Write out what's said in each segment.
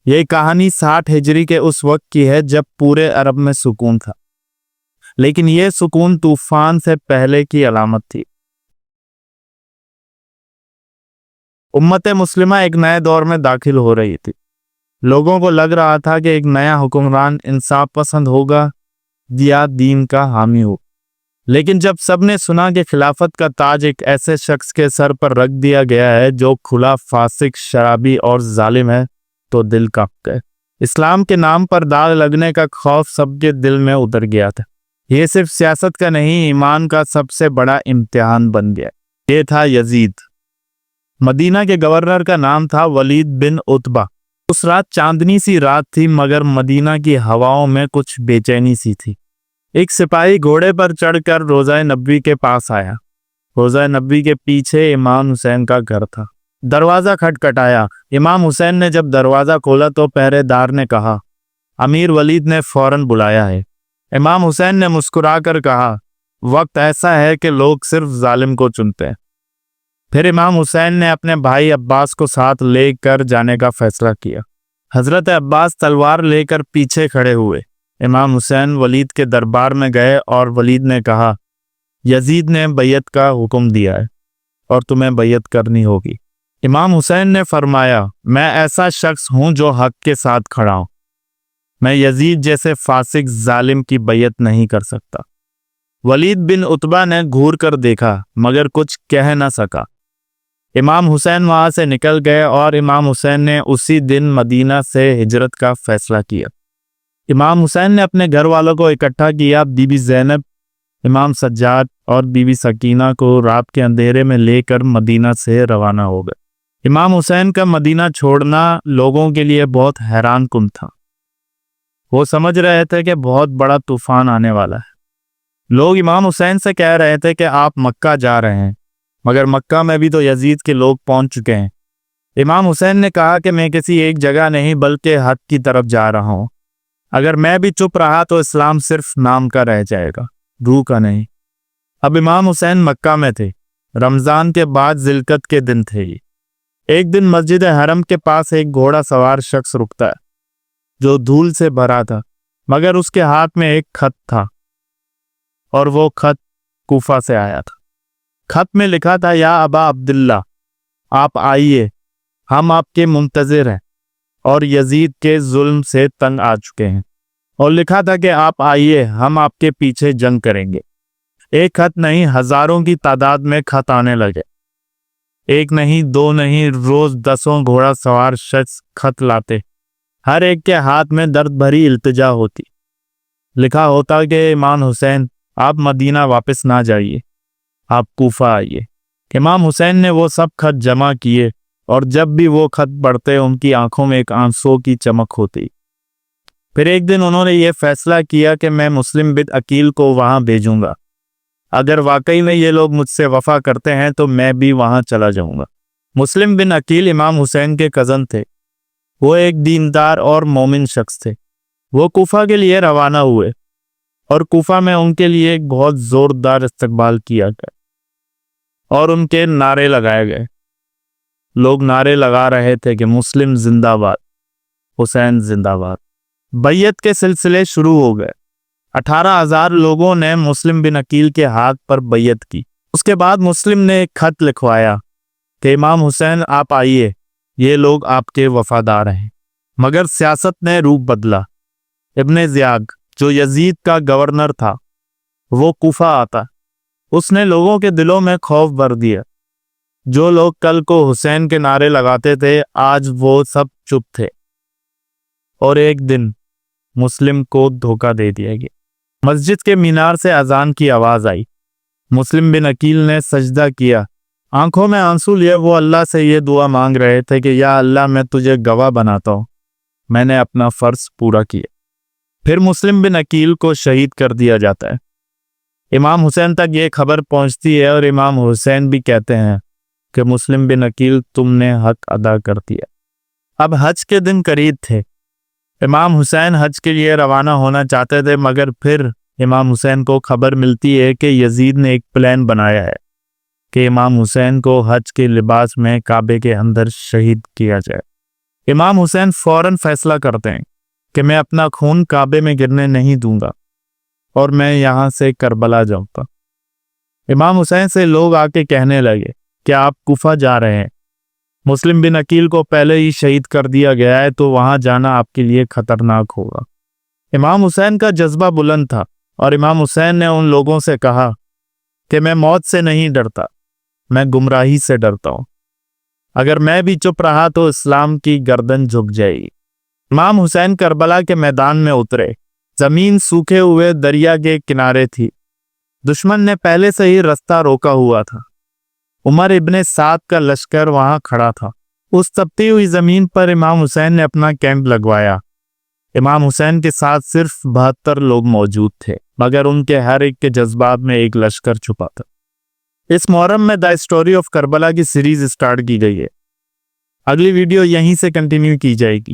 یہ کہانی 60 ہجری کے اس وقت کی ہے جب پورے عرب میں سکون تھا، لیکن یہ سکون طوفان سے پہلے کی علامت تھی۔ امت مسلمہ ایک نئے دور میں داخل ہو رہی تھی۔ لوگوں کو لگ رہا تھا کہ ایک نیا حکمران انصاف پسند ہوگا یا دین کا حامی ہو، لیکن جب سب نے سنا کہ خلافت کا تاج ایک ایسے شخص کے سر پر رکھ دیا گیا ہے جو کھلا فاسق، شرابی اور ظالم ہے، تو دل کانپ گئے۔ اسلام کے نام پر داغ لگنے کا خوف سب کے دل میں اتر گیا تھا۔ یہ صرف سیاست کا نہیں، ایمان کا سب سے بڑا امتحان بن گیا۔ یہ تھا یزید۔ مدینہ کے گورنر کا نام تھا ولید بن عتبہ۔ اس رات چاندنی سی رات تھی، مگر مدینہ کی ہواؤں میں کچھ بے چینی سی تھی۔ ایک سپاہی گھوڑے پر چڑھ کر روضہ نبوی کے پاس آیا۔ روضہ نبوی کے پیچھے امام حسین کا گھر تھا۔ دروازہ کھٹکھٹایا۔ امام حسین نے جب دروازہ کھولا تو پہرے دار نے کہا، امیر ولید نے فوراً بلایا ہے۔ امام حسین نے مسکرا کر کہا، وقت ایسا ہے کہ لوگ صرف ظالم کو چنتے ہیں۔ پھر امام حسین نے اپنے بھائی عباس کو ساتھ لے کر جانے کا فیصلہ کیا۔ حضرت عباس تلوار لے کر پیچھے کھڑے ہوئے۔ امام حسین ولید کے دربار میں گئے اور ولید نے کہا، یزید نے بیعت کا حکم دیا ہے اور تمہیں بیعت کرنی ہوگی۔ امام حسین نے فرمایا، میں ایسا شخص ہوں جو حق کے ساتھ کھڑا ہوں۔ میں یزید جیسے فاسق ظالم کی بیعت نہیں کر سکتا۔ ولید بن عتبہ نے گھور کر دیکھا مگر کچھ کہہ نہ سکا۔ امام حسین وہاں سے نکل گئے اور امام حسین نے اسی دن مدینہ سے ہجرت کا فیصلہ کیا۔ امام حسین نے اپنے گھر والوں کو اکٹھا کیا۔ بی بی زینب، امام سجاد اور بی بی سکینہ کو رات کے اندھیرے میں لے کر مدینہ سے روانہ ہو گئے۔ امام حسین کا مدینہ چھوڑنا لوگوں کے لیے بہت حیران کن تھا۔ وہ سمجھ رہے تھے کہ بہت بڑا طوفان آنے والا ہے۔ لوگ امام حسین سے کہہ رہے تھے کہ آپ مکہ جا رہے ہیں، مگر مکہ میں بھی تو یزید کے لوگ پہنچ چکے ہیں۔ امام حسین نے کہا کہ میں کسی ایک جگہ نہیں بلکہ حق کی طرف جا رہا ہوں۔ اگر میں بھی چپ رہا تو اسلام صرف نام کا رہ جائے گا، روح کا نہیں۔ اب امام حسین مکہ میں تھے۔ رمضان کے بعد ذی القعدہ کے دن تھے۔ ایک دن مسجد حرم کے پاس ایک گھوڑا سوار شخص رکتا ہے جو دھول سے بھرا تھا، مگر اس کے ہاتھ میں ایک خط تھا، اور وہ خط کوفہ سے آیا تھا۔ خط میں لکھا تھا، یا ابا عبداللہ، آپ آئیے، ہم آپ کے منتظر ہیں اور یزید کے ظلم سے تنگ آ چکے ہیں۔ اور لکھا تھا کہ آپ آئیے، ہم آپ کے پیچھے جنگ کریں گے۔ ایک خط نہیں، ہزاروں کی تعداد میں خط آنے لگے۔ ایک نہیں، دو نہیں، روز 10 گھوڑا سوار شخص خط لاتے۔ ہر ایک کے ہاتھ میں درد بھری التجا ہوتی۔ لکھا ہوتا کہ امام حسین، آپ مدینہ واپس نہ جائیے، آپ کوفہ آئیے۔ امام حسین نے وہ سب خط جمع کیے، اور جب بھی وہ خط پڑھتے ان کی آنکھوں میں ایک آنسو کی چمک ہوتی۔ پھر ایک دن انہوں نے یہ فیصلہ کیا کہ میں مسلم بن عقیل کو وہاں بھیجوں گا۔ اگر واقعی میں یہ لوگ مجھ سے وفا کرتے ہیں تو میں بھی وہاں چلا جاؤں گا۔ مسلم بن عقیل امام حسین کے کزن تھے۔ وہ ایک دیندار اور مومن شخص تھے۔ وہ کوفہ کے لیے روانہ ہوئے، اور کوفہ میں ان کے لیے ایک بہت زوردار استقبال کیا گیا اور ان کے نعرے لگائے گئے۔ لوگ نعرے لگا رہے تھے کہ مسلم زندہ باد، حسین زندہ باد۔ بیعت کے سلسلے شروع ہو گئے۔ 18,000 لوگوں نے مسلم بن عقیل کے ہاتھ پر بیعت کی۔ اس کے بعد مسلم نے ایک خط لکھوایا کہ امام حسین آپ آئیے، یہ لوگ آپ کے وفادار ہیں۔ مگر سیاست نے روپ بدلا۔ ابن زیاغ، جو یزید کا گورنر تھا، وہ کوفہ آتا۔ اس نے لوگوں کے دلوں میں خوف بھر دیا۔ جو لوگ کل کو حسین کے نعرے لگاتے تھے، آج وہ سب چپ تھے۔ اور ایک دن مسلم کو دھوکہ دے دیا گیا۔ مسجد کے مینار سے اذان کی آواز آئی۔ مسلم بن عقیل نے سجدہ کیا۔ آنکھوں میں آنسو لیے وہ اللہ سے یہ دعا مانگ رہے تھے کہ یا اللہ، میں تجھے گواہ بناتا ہوں، میں نے اپنا فرض پورا کیا۔ پھر مسلم بن عقیل کو شہید کر دیا جاتا ہے۔ امام حسین تک یہ خبر پہنچتی ہے، اور امام حسین بھی کہتے ہیں کہ مسلم بن عقیل، تم نے حق ادا کر دیا۔ اب حج کے دن قریب تھے۔ امام حسین حج کے لیے روانہ ہونا چاہتے تھے، مگر پھر امام حسین کو خبر ملتی ہے کہ یزید نے ایک پلان بنایا ہے کہ امام حسین کو حج کے لباس میں کعبے کے اندر شہید کیا جائے۔ امام حسین فوراً فیصلہ کرتے ہیں کہ میں اپنا خون کعبے میں گرنے نہیں دوں گا اور میں یہاں سے کربلا جاؤں گا۔ امام حسین سے لوگ آ کے کہنے لگے کہ آپ کوفہ جا رہے ہیں، مسلم بن عقیل کو پہلے ہی شہید کر دیا گیا ہے، تو وہاں جانا آپ کے لیے خطرناک ہوگا۔ امام حسین کا جذبہ بلند تھا اور امام حسین نے ان لوگوں سے کہا کہ میں موت سے نہیں ڈرتا، میں گمراہی سے ڈرتا ہوں۔ اگر میں بھی چپ رہا تو اسلام کی گردن جھک جائے گی۔ امام حسین کربلا کے میدان میں اترے۔ زمین سوکھے ہوئے دریا کے کنارے تھی، دشمن نے پہلے سے ہی رستہ روکا ہوا تھا۔ عمر ابن سعد کا لشکر وہاں کھڑا تھا۔ اس تپتی ہوئی زمین پر امام حسین نے اپنا کیمپ لگوایا۔ امام حسین کے ساتھ صرف 72 لوگ موجود تھے، مگر ان کے ہر ایک کے جذبات میں ایک لشکر چھپا تھا۔ اس محرم میں دا اسٹوری آف کربلا کی سیریز اسٹارٹ کی گئی ہے۔ اگلی ویڈیو یہیں سے کنٹینیو کی جائے گی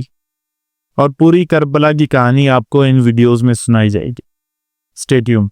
اور پوری کربلا کی کہانی آپ کو ان ویڈیوز میں سنائی جائے گی۔ Stay tune.